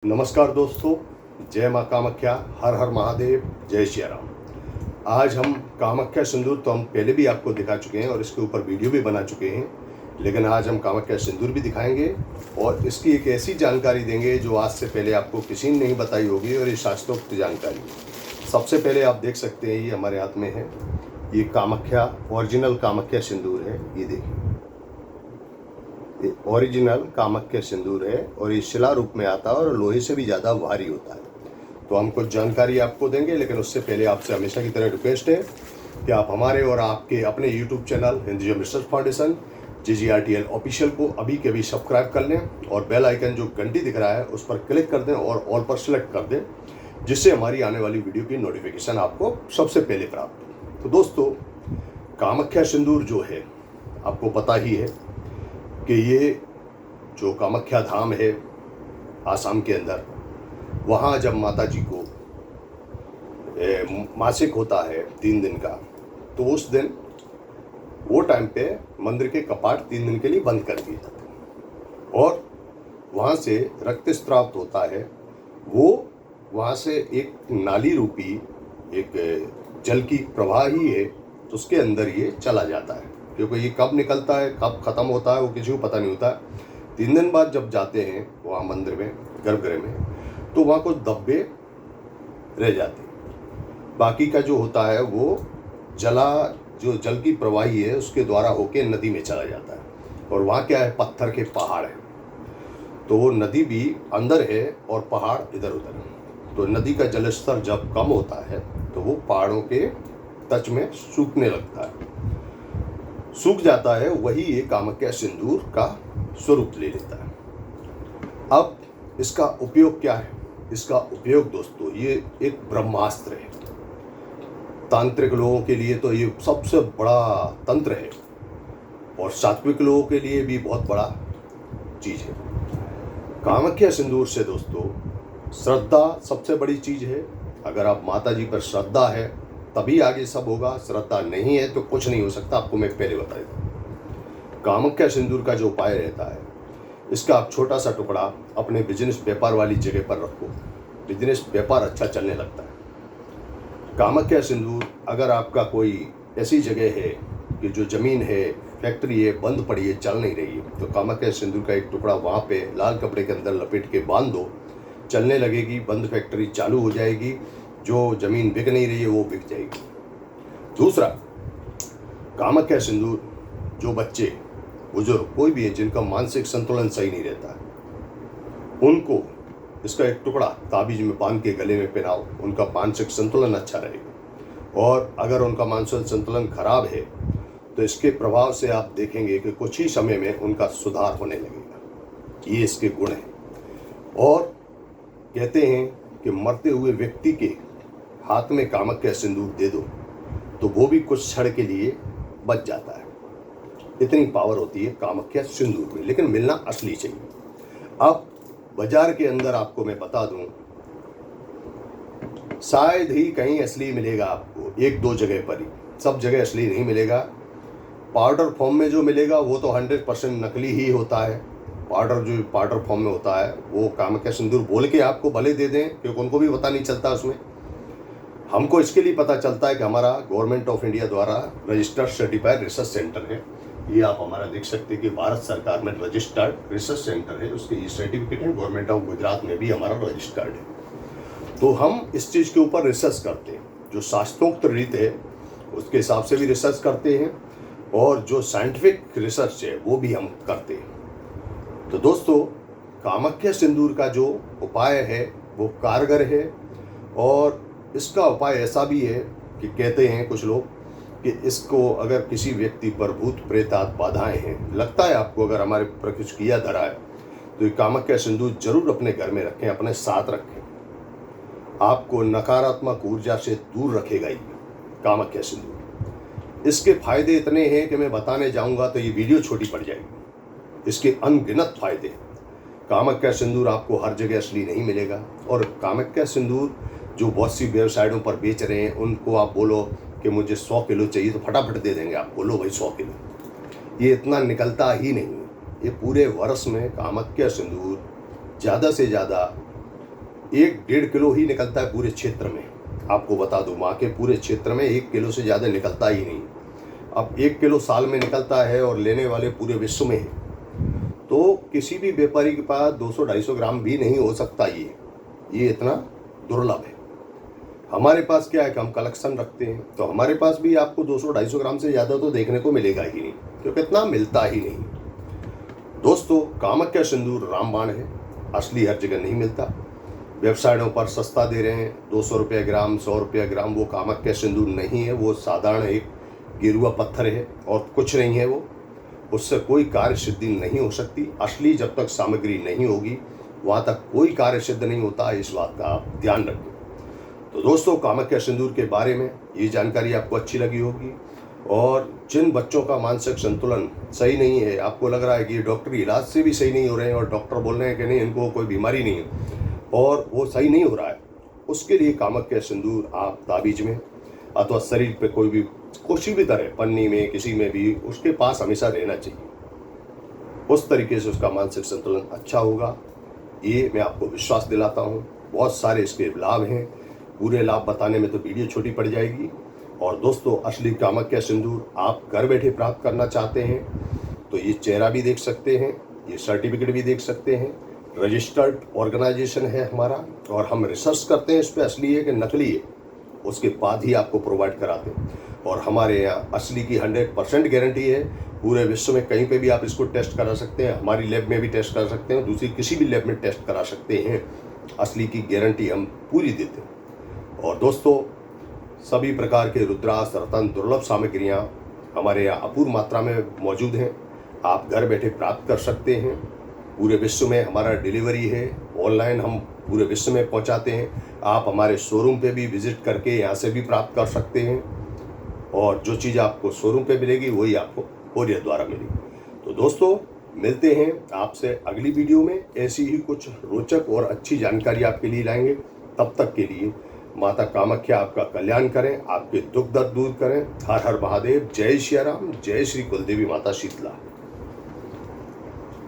नमस्कार दोस्तों, जय माँ कामाख्या, हर हर महादेव, जय श्री राम। आज हम कामाख्या सिंदूर तो हम पहले भी आपको दिखा चुके हैं और इसके ऊपर वीडियो भी बना चुके हैं, लेकिन आज हम कामाख्या सिंदूर भी दिखाएंगे और इसकी एक ऐसी जानकारी देंगे जो आज से पहले आपको किसी ने नहीं बताई होगी और ये शास्त्रोक्त जानकारी। सबसे पहले आप देख सकते हैं, ये हमारे हाथ में है, ये कामाख्या ओरिजिनल कामाख्या सिंदूर है। ये देखिए, ये ओरिजिनल कामाख्या सिंदूर है और ये शिला रूप में आता है और लोहे से भी ज़्यादा भारी होता है। तो हम कुछ जानकारी आपको देंगे, लेकिन उससे पहले आपसे हमेशा की तरह रिक्वेस्ट है कि आप हमारे और आपके अपने YouTube channel Hinduism research foundation JGRTL official को अभी के अभी सब्सक्राइब कर लें और बेल आइकन जो घंटी दिख रहा है उस पर क्लिक कर दें और ऑल पर सेलेक्ट कर दें, जिससे हमारी आने वाली वीडियो की नोटिफिकेशन आपको सबसे पहले प्राप्त हो। तो दोस्तों, कामाख्या सिंदूर जो है आपको पता ही है कि ये जो कामाख्या धाम है आसाम के अंदर, वहाँ जब माता जी को मासिक होता है 3 दिन का, तो उस दिन वो टाइम पे मंदिर के कपाट 3 दिन के लिए बंद कर दिए जाते हैं और वहाँ से रक्त स्राव होता है। वो वहाँ से एक नाली रूपी एक जल की प्रवाह ही है, तो उसके अंदर ये चला जाता है, क्योंकि ये कब निकलता है कब ख़त्म होता है वो किसी को पता नहीं होता। 3 दिन बाद जब जाते हैं वहाँ मंदिर में, गर्भगृह में, तो वहाँ कुछ धब्बे रह जाते हैं। बाकी का जो होता है वो जो जल की प्रवाही है उसके द्वारा होके नदी में चला जाता है। और वहाँ क्या है, पत्थर के पहाड़ है, तो वो नदी भी अंदर है और पहाड़ इधर उधर है। तो नदी का जलस्तर जब कम होता है तो वो पहाड़ों के टच में सूखने लगता है, सूख जाता है, वही ये कामाख्या सिंदूर का स्वरूप ले लेता है। अब इसका उपयोग क्या है? इसका उपयोग दोस्तों, ये एक ब्रह्मास्त्र है। तांत्रिक लोगों के लिए तो ये सबसे बड़ा तंत्र है और सात्विक लोगों के लिए भी बहुत बड़ा चीज़ है। कामाख्या सिंदूर से दोस्तों श्रद्धा सबसे बड़ी चीज़ है। अगर आप माता जी पर श्रद्धा है तभी आगे सब होगा, श्रद्धा नहीं है तो कुछ नहीं हो सकता। आपको मैं पहले बता देता। कामाख्या सिंदूर का जो उपाय रहता है, इसका आप छोटा सा टुकड़ा अपने बिजनेस व्यापार वाली जगह पर रखो, बिजनेस व्यापार अच्छा चलने लगता है। कामाख्या सिंदूर, अगर आपका कोई ऐसी जगह है कि जो ज़मीन है, फैक्ट्री है, बंद पड़ी है, चल नहीं रही है, तो कामाख्या सिंदूर का एक टुकड़ा वहाँ पे लाल कपड़े के अंदर लपेट के बांध दो, चलने लगेगी, बंद फैक्ट्री चालू हो जाएगी, जो ज़मीन बिक नहीं रही है वो बिक जाएगी। दूसरा, कामाख्या सिंदूर जो बच्चे, बुजुर्ग, कोई भी है जिनका मानसिक संतुलन सही नहीं रहता है, उनको इसका एक टुकड़ा ताबीज में बांध के गले में पहनाओ, उनका मानसिक संतुलन अच्छा रहेगा। और अगर उनका मानसिक संतुलन खराब है तो इसके प्रभाव से आप देखेंगे कि कुछ ही समय में उनका सुधार होने लगेगा। ये इसके गुण हैं। और कहते हैं कि मरते हुए व्यक्ति के हाथ में कामाख्या सिंदूर दे दो तो वो भी कुछ क्षण के लिए बच जाता है। इतनी पावर होती है कामाख्या सिंदूर में, लेकिन मिलना असली चाहिए। अब बाजार के अंदर आपको मैं बता दूं, शायद ही कहीं असली मिलेगा आपको, 1-2 जगह पर ही, सब जगह असली नहीं मिलेगा। पाउडर फॉर्म में जो मिलेगा वो तो 100% नकली ही होता है। पाउडर फॉर्म में होता है वो कामाख्या सिंदूर बोल के आपको भले दे दें, क्योंकि उनको भी पता नहीं चलता उसमें। हमको इसके लिए पता चलता है कि हमारा गवर्नमेंट ऑफ इंडिया द्वारा रजिस्टर्ड सर्टिफाइड रिसर्च सेंटर है। ये आप हमारा देख सकते हैं कि भारत सरकार में रजिस्टर्ड रिसर्च सेंटर है, उसके ये सर्टिफिकेट है। गवर्नमेंट ऑफ गुजरात में भी हमारा रजिस्टर्ड है। तो हम इस चीज़ के ऊपर रिसर्च करते हैं, जो शास्त्रोक्त रीत है उसके हिसाब से भी रिसर्च करते हैं और जो साइंटिफिक रिसर्च है वो भी हम करते हैं। तो दोस्तों, कामाख्या सिंदूर का जो उपाय है वो कारगर है और इसका उपाय ऐसा भी है कि कहते हैं कुछ लोग कि इसको अगर किसी व्यक्ति पर भूत प्रेत बाधाएं हैं, लगता है आपको अगर हमारे पर कुछ किया धरा है, तो ये कामाख्या सिंदूर जरूर अपने घर में रखें, अपने साथ रखें। आपको नकारात्मक ऊर्जा से दूर रखेगा ये कामाख्या सिंदूर। इसके फायदे इतने हैं कि मैं बताने जाऊंगा तो ये वीडियो छोटी पड़ जाएगी। इसके अनगिनत फायदे। कामाख्या सिंदूर आपको हर जगह असली नहीं मिलेगा और कामाख्या सिंदूर जो बहुत सी वेबसाइटों पर बेच रहे हैं, उनको आप बोलो कि मुझे 100 किलो चाहिए तो फटाफट दे देंगे आपको, लो भाई 100 किलो। ये इतना निकलता ही नहीं है। ये पूरे वर्ष में कामाख्या सिंदूर ज़्यादा से ज़्यादा 1-1.5 किलो ही निकलता है पूरे क्षेत्र में। आपको बता दूं, वहाँ के पूरे क्षेत्र में 1 किलो से ज़्यादा निकलता ही नहीं। अब 1 किलो साल में निकलता है और लेने वाले पूरे विश्व में हैं, तो किसी भी व्यापारी के पास 200-250 ग्राम भी नहीं हो सकता। ये इतना दुर्लभ है। हमारे पास क्या है कि हम कलेक्शन रखते हैं, तो हमारे पास भी आपको 200-250 ग्राम से ज़्यादा तो देखने को मिलेगा ही नहीं, क्योंकि इतना मिलता ही नहीं। दोस्तों, कामाख्या सिंदूर रामबाण है, असली हर जगह नहीं मिलता। वेबसाइटों पर सस्ता दे रहे हैं, 200 रुपये ग्राम, 100 रुपये ग्राम। वो कामाख्या सिंदूर नहीं है, वो साधारण एक गिरुआ पत्थर है और कुछ नहीं है। वो उससे कोई कार्य सिद्धि नहीं हो सकती। असली जब तक सामग्री नहीं होगी वहाँ तक कोई कार्य सिद्ध नहीं होता। इस बात का आप ध्यान रखें। तो दोस्तों, कामाख्या सिंदूर के बारे में ये जानकारी आपको अच्छी लगी होगी। और जिन बच्चों का मानसिक संतुलन सही नहीं है, आपको लग रहा है कि ये डॉक्टरी इलाज से भी सही नहीं हो रहे हैं और डॉक्टर बोल रहे हैं कि नहीं, इनको कोई बीमारी नहीं है और वो सही नहीं हो रहा है, उसके लिए कामाख्या सिंदूर आप ताबीज में अथवा शरीर पे कोई भी किसी भी तरह पन्नी में किसी में भी उसके पास हमेशा रहना चाहिए। उस तरीके से उसका मानसिक संतुलन अच्छा होगा, ये मैं आपको विश्वास दिलाता हूँ। बहुत सारे इसके लाभ हैं, पूरे लाभ बताने में तो वीडियो छोटी पड़ जाएगी। और दोस्तों, असली कामाख्या सिंदूर आप घर बैठे प्राप्त करना चाहते हैं तो ये चेहरा भी देख सकते हैं, ये सर्टिफिकेट भी देख सकते हैं। रजिस्टर्ड ऑर्गेनाइजेशन है हमारा और हम रिसर्च करते हैं इस पर असली है कि नकली है, उसके बाद ही आपको प्रोवाइड कराते हैं। और हमारे यहाँ असली की 100% गारंटी है। पूरे विश्व में कहीं पे भी आप इसको टेस्ट करा सकते हैं, हमारी लैब में भी टेस्ट कर सकते हैं, दूसरी किसी भी लैब में टेस्ट करा सकते हैं। असली की गारंटी हम पूरी देते हैं। और दोस्तों, सभी प्रकार के रुद्राक्ष, रत्न, दुर्लभ सामग्रियाँ हमारे यहाँ अपूर्व मात्रा में मौजूद हैं। आप घर बैठे प्राप्त कर सकते हैं। पूरे विश्व में हमारा डिलीवरी है, ऑनलाइन हम पूरे विश्व में पहुंचाते हैं। आप हमारे शोरूम पे भी विजिट करके यहाँ से भी प्राप्त कर सकते हैं और जो चीज़ आपको शोरूम पे मिलेगी वही आपको कोरियर द्वारा मिलेगी। तो दोस्तों, मिलते हैं आपसे अगली वीडियो में। ऐसी ही कुछ रोचक और अच्छी जानकारी आपके लिए लाएंगे। तब तक के लिए माता कामाख्या आपका कल्याण करें, आपके दुख दर्द दूर करें। हर हर महादेव। जय श्री राम, जय श्री कुलदेवी माता शीतला।